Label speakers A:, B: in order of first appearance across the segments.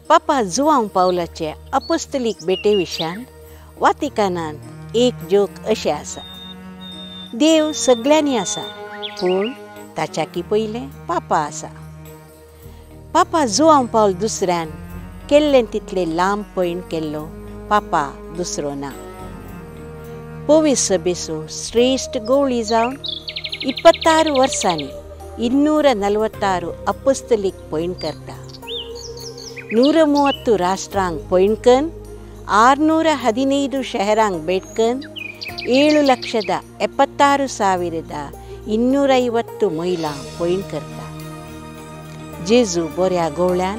A: पापा जुआंव पावलाचे अपोस्तलीक बेटे विशयान वातिकानांत एक जोक अशें आसा. देव सगळ्यांनी आसा पूण ताच्याकी पयलें पापा आसा. पापा जुआंव पावल दुसऱ्यान केल्लें तितलें लांब पैण केल्लो पापा दुसरो ना. पवित्र सभेचो श्रेश्ठ गवळी जावन 26 वर्सांनी 246 अपोस्तलीक पैण करता. 130 राष्ट्रांक पैण करून 615 शहरांक भेट करून 7,76,250 महिलां पैण करता. जेजू बऱ्या गवळ्यान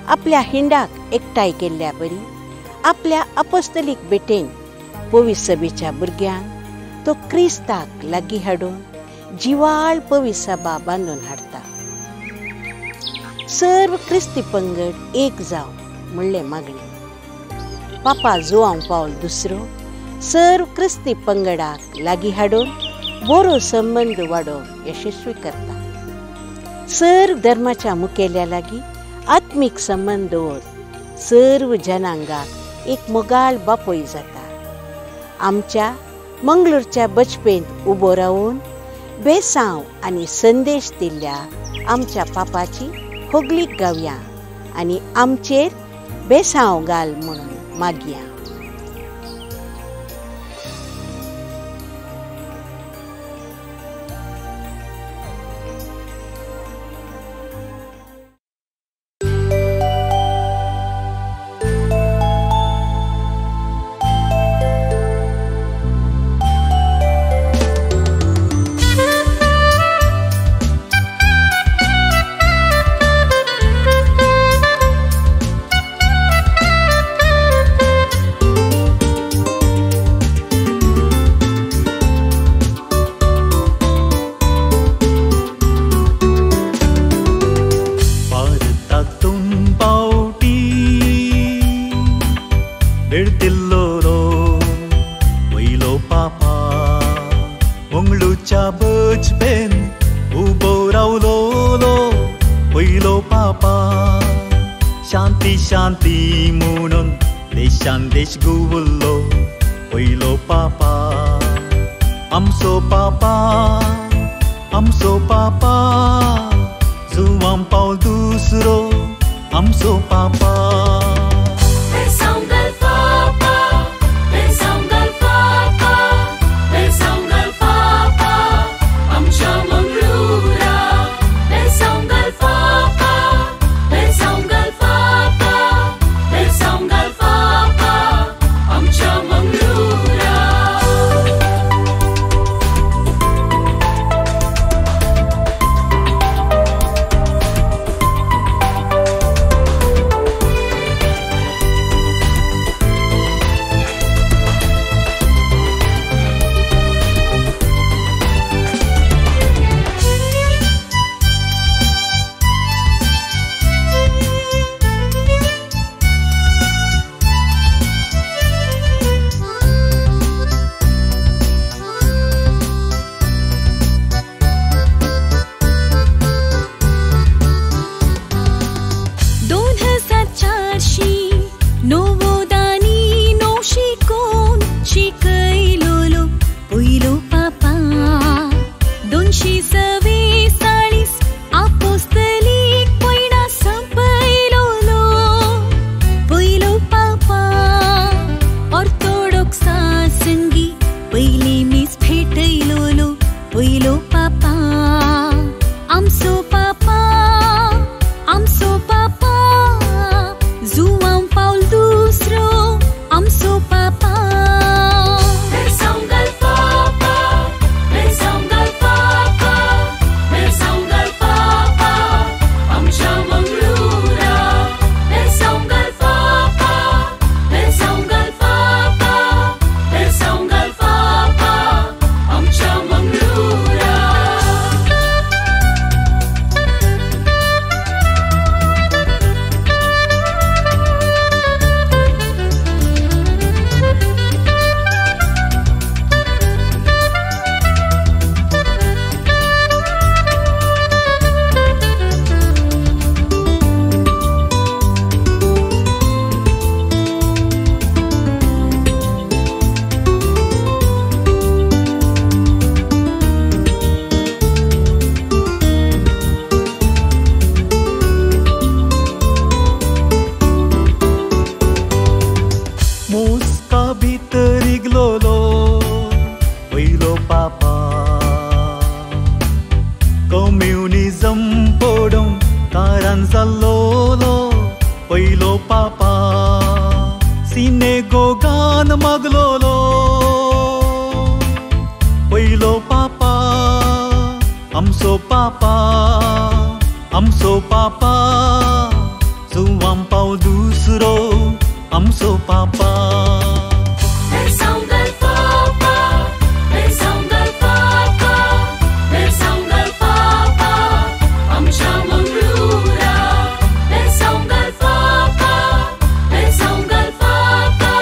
A: आपल्या हिंडाक एकठांय केल्ल्या बरी आपल्या अपोस्तलीक बेटेन पवित्र सभेच्या भुरग्यांक तो क्रिस्ताक लागीं हाडून जिवाळ पवित्र सभा बांदून हाडटा. सर्व क्रिस्ती पंगड एक जाव म्हणलें मागणें. पापा जुआंव पावल दुसरो सर्व क्रिस्ती पंगडाक लागीं हाडून बरो संबंद वाडोवप यशस्वी करता. सर्व धर्माच्या मुखेल्या लागीं आत्मीक संबंद दवर सर्व जनांगाक एक मोगाळ बापोय जाता. आमच्या मंगळूरच्या बचपेंत उबो रावून बेसांव आनी संदेश दिल्ल्या आमच्या पापाची होगलीक गावया आनी आमचेर बेसांव घाल म्हणून मागया.
B: शांती म्हणून देशान देश गुवल्लो पयलो पापा आमचो पापा जुआंव पावल दुसरो आमचो पापा. पहिलो पापा सिनेगोगान मागलोलो पहिलो पापा आमचो पापा जुवां पावल दुसरो आमचो पापा
C: Versão del Papa, versão del Papa, versão del Papa, amcha manglura. Versão del Papa, versão del Papa,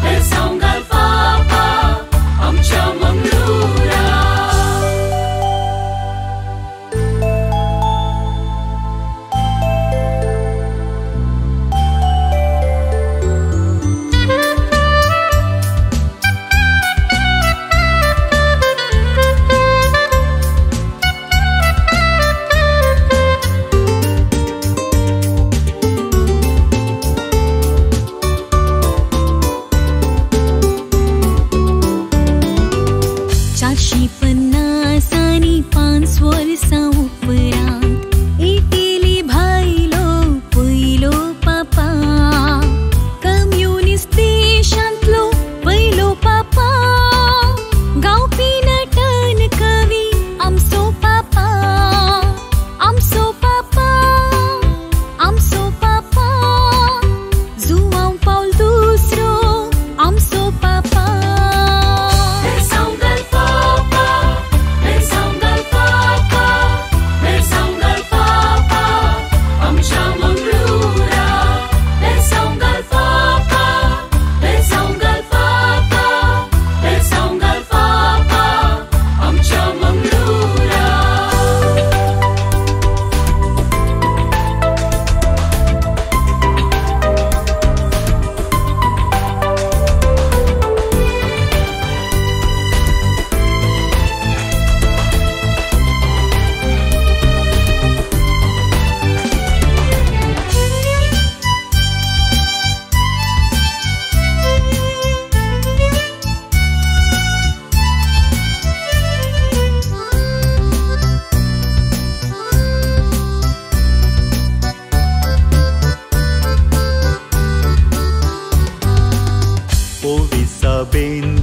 C: versão del Papa, amcha manglura.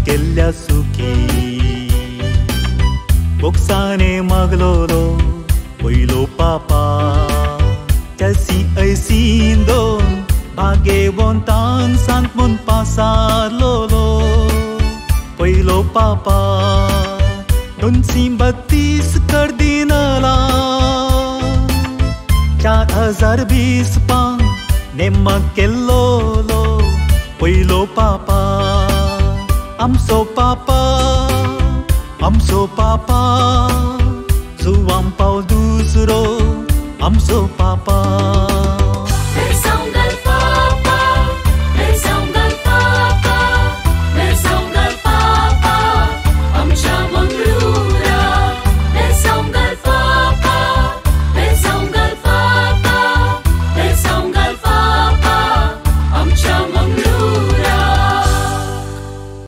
B: केल्ल्या सुखी बोक्साने मागलोलो पहिलो पापा त्यासी ऐसीन दोन भाग्यवंतांक सांत म्हूण पासारलोलो पहिलो पापा 232 कार्दिनालां 4020 पांग नेमक केल्लोलो पहिलो पापा आमचो पापा जुवां पावल दुसरो आमचो पापा